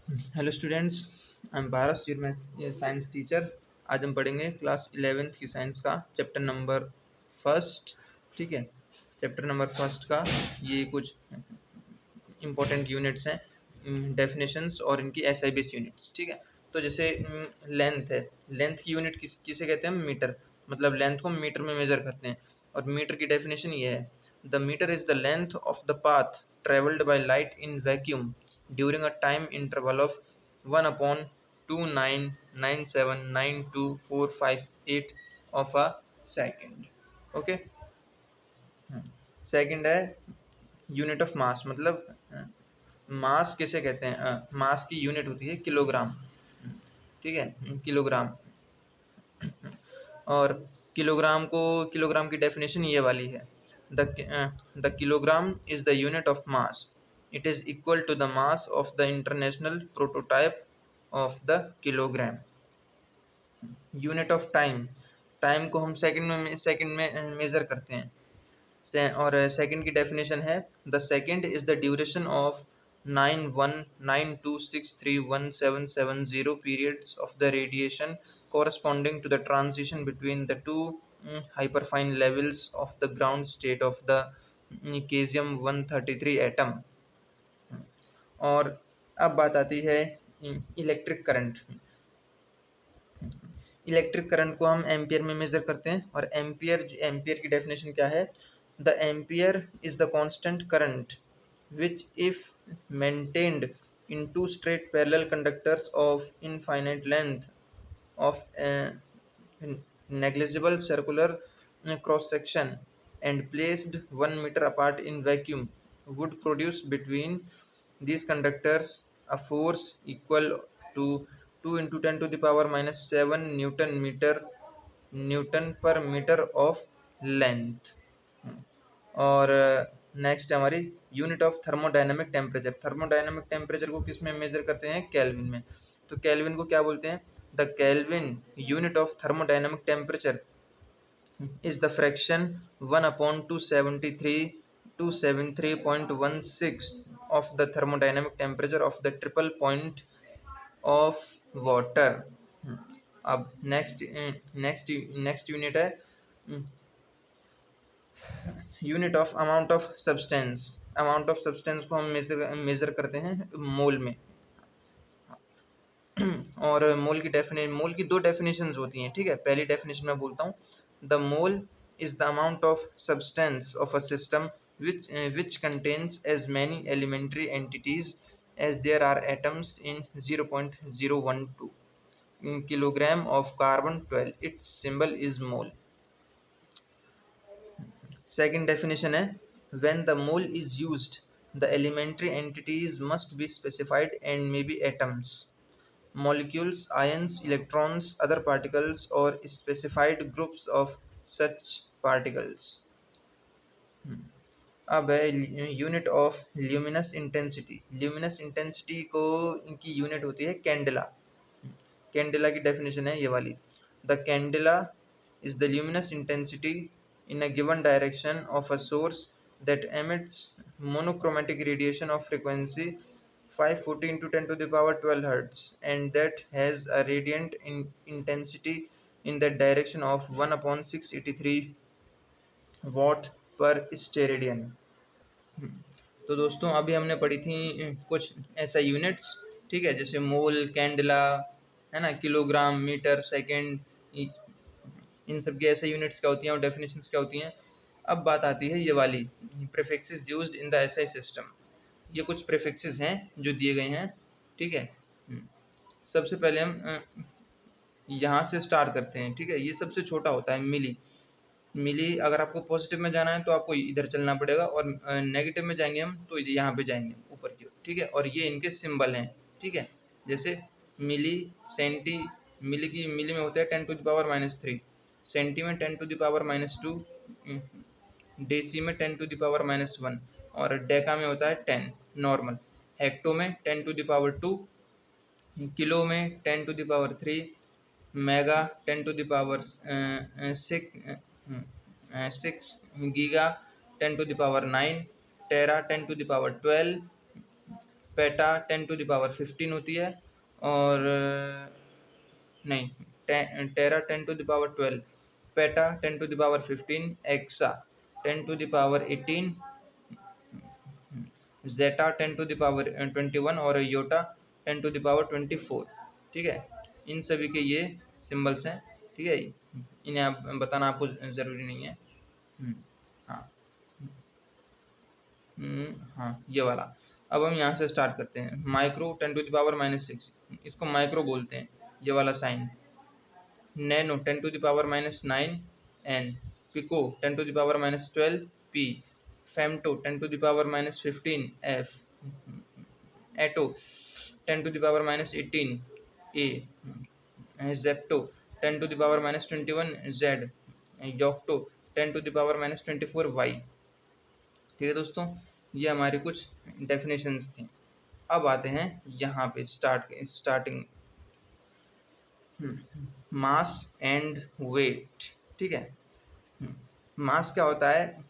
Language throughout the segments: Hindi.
Hello students, I am Paras, your science teacher. आज हम पढ़ेंगे क्लास 11th की साइंस का चैप्टर नंबर फर्स्ट। ठीक है, चैप्टर नंबर फर्स्ट का ये कुछ इम्पोर्टेंट यूनिट्स हैं, डेफिनेशंस और इनकी एसआई बेस्ड यूनिट्स। ठीक है, तो जैसे लेंथ है, लेंथ की यूनिट किसे कहते हैं? मीटर। मतलब लेंथ को मीटर में मेजर करते हैं और मीटर की डेफिनेशन ये है, the metre is the length of the path travelled by light in vacuum during a time interval of 1/29979245 of a second. Okay, second है यूनिट ऑफ मास। मतलब मास किसे कहते हैं? मास की यूनिट होती है किलोग्राम। ठीक है, किलोग्राम। और किलोग्राम की डेफिनेशन ये वाली है, the kilogram is the unit of mass, it is equal to the mass of the international prototype of the kilogram. Unit of time, time को हम सेकंड में मेजर करते हैं। और सेकंड की डेफिनेशन है, the second is the duration of 9192631770 periods of the radiation corresponding to the transition between the two hyperfine levels of the ground state of the cesium 133 atom। और अब बात आती है इलेक्ट्रिक करंट। इलेक्ट्रिक करंट को हम एम्पियर में मेजर करते हैं और एम्पियर की डेफिनेशन क्या है? The ampere is the constant current which if maintained in two straight parallel conductors of infinite length of negligible circular cross section and placed 1 meter apart in vacuum would produce between these conductors a force equal to 2 into 10 to the power minus 7 Newton पर मीटर ऑफ लेंथ। और नेक्स्ट है हमारी unit of thermodynamic temperature. Thermodynamic temperature को किस में मेजर करते हैं? केल्विन में। तो केल्विन को क्या बोलते हैं? The kelvin unit of thermodynamic temperature is the fraction 1/273.16 of the thermodynamic temperature of the triple point of water। अब नेक्स्ट यूनिट है unit of amount of substance. Amount of substance को हम मेजर करते हैं मोल में। और मोल की दो डेफिनेशंस होती हैं। ठीक है, पहली डेफिनेशन मैं बोलता हूँ, the mole is the amount of substance of a system which contains as many elementary entities as there are atoms in 0.012 kilogram of carbon 12, its symbol is mole। Second definition है, when the mole is used the elementary entities must be specified and may be atoms, molecules, ions, electrons, other particles or specified groups of such particles। अब है unit of luminous intensity. Luminous intensity को इनकी यूनिट होती है कैंडेला। कैंडेला की डेफिनेशन है ये वाली, the candela is the luminous intensity in a given direction of a source that emits monochromatic radiation of frequency 540 into 10 to the power 12 hertz and that has a radiant intensity in that direction of 1/683 watt per steradian. तो दोस्तों अभी हमने पढ़ी थी कुछ ऐसा यूनिट्स। ठीक है, जैसे मोल, कैंडला, है ना, किलोग्राम, मीटर, सेकेंड, इन सब की ऐसे यूनिट्स क्या होती हैं और डेफिनेशंस क्या होती हैं। अब बात आती है ये वाली, prefixes used in the SI system. ये कुछ प्रीफिक्सेस हैं जो दिए गए हैं। ठीक है, सबसे पहले हम यहाँ से स्टार्ट करते हैं। ठीक है, ये सबसे छोटा होता है मिली। मिली अगर आपको पॉजिटिव में जाना है तो आपको इधर चलना पड़ेगा और नेगेटिव में जाएंगे हम तो यहाँ पे जाएंगे ऊपर की ओर। ठीक है, और ये इनके सिंबल हैं। ठीक है, जैसे मिली, सेंटी, मिली में होता है 10 to the power -3, सेंटी में 10 to the power -2, डेसी में 10 to the power -1 और डेका में होता है 10 नॉर्मल, हेक्टो में 10 to the power 2, किलो में 10 to the power 3, mega 10 to the power 6, giga 10 to the power 9, tera 10 to the power 12, peta 10⁻15 होती है, और नहीं, टेरा 10⁻12, पेटा 10⁻15, एक्सा 10⁻18, जेटा 10⁻21 और योटा 10⁻24। ठीक है, इन सभी के ये सिंबल्स हैं। ठीक है, इन्हें आप बताना आपको ज़रूरी नहीं है। हाँ हाँ, ये वाला। अब हम यहाँ से स्टार्ट करते हैं। माइक्रो 10⁻⁻6, इसको माइक्रो बोलते हैं, ये वाला sign. Nano 10⁻⁻9 N, pico 10⁻⁻12 P, femto 10⁻⁻15 F, atto 10⁻⁻18 A, zepto 10⁻⁻21 Z, yocto 10⁻⁻24 Y. ठीक है दोस्तों, ये हमारी कुछ डेफिनेशंस थी। अब आते हैं यहाँ पे स्टार्टिंग, मास एंड वेट। ठीक है, मास क्या होता है?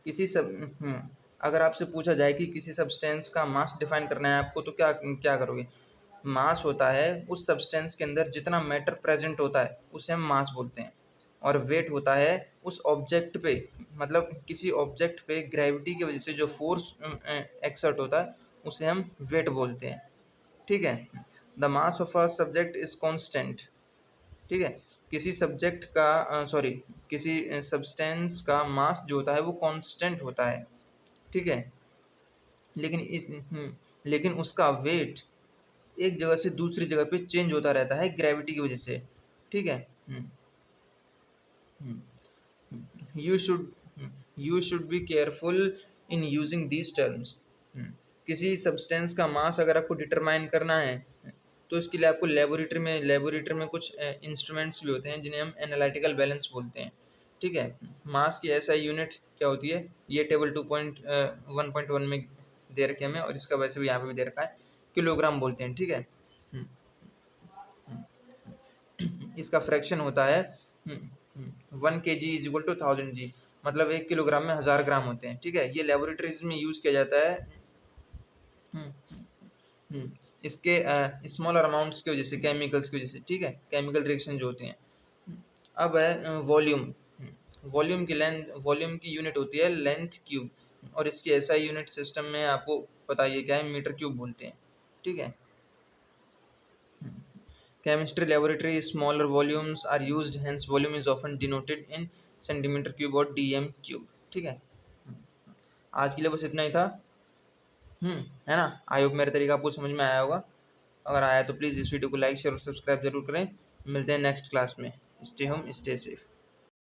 किसी सब अगर आपसे पूछा जाए कि किसी सब्सटेंस का मास डिफाइन करना है आपको, तो क्या क्या करोगे? मास होता है उस सब्सटेंस के अंदर जितना मैटर प्रेजेंट होता है उसे हम मास बोलते हैं, और वेट होता है उस ऑब्जेक्ट पे, मतलब किसी ऑब्जेक्ट पे ग्रेविटी की वजह से जो फोर्स एक्सर्ट होता है उसे हम वेट बोलते हैं। ठीक है, the mass of a subject is constant. ठीक है, किसी सब्जेक्ट का सॉरी किसी सब्सटेंस का मास जो होता है वो कांस्टेंट होता है। ठीक है, लेकिन उसका वेट एक जगह से दूसरी जगह पे चेंज होता रहता है ग्रेविटी की वजह से। ठीक है, you should you should be careful in using these terms. किसी सब्सटेंस का मास अगर आपको डिटरमाइन करना है तो इसके लिए आपको लेबोरेटरी में कुछ इंस्ट्रूमेंट्स भी होते हैं जिन्हें हम एनालिटिकल बैलेंस बोलते हैं। ठीक है, मास की ऐसा यूनिट क्या होती है, ये टेबल 2.1.1 में दे रखे हमें, और इसका वैसे भी यहाँ पे भी दे रखा है, किलोग्राम बोलते हैं। ठीक है, इसका फ्रैक्शन होता है 1 kg इज इक्वल टू 1000 जी, मतलब 1 किलोग्राम में 1000 ग्राम होते हैं। ठीक है, ये लेबोरेटरीज में यूज किया जाता है इसके स्मॉलर अमाउंट्स की वजह से, केमिकल्स की वजह से। ठीक है, केमिकल रिएक्शन जो होते हैं। अब है वॉल्यूम। वॉल्यूम की यूनिट होती है लेंथ क्यूब, और इसकी एसआई यूनिट सिस्टम में आपको पता ही है क्या है, मीटर क्यूब बोलते हैं। ठीक है, chemistry laboratory smaller volumes are used, hence volume is often denoted in centimeter cube और dm cube। ठीक है, आज के लिए बस इतना ही था। है ना, आई होप मेरा तरीका आपको समझ में आया होगा। अगर आया तो प्लीज़ इस वीडियो को लाइक शेयर और सब्सक्राइब जरूर करें। मिलते हैं नेक्स्ट क्लास में। Stay home, stay safe.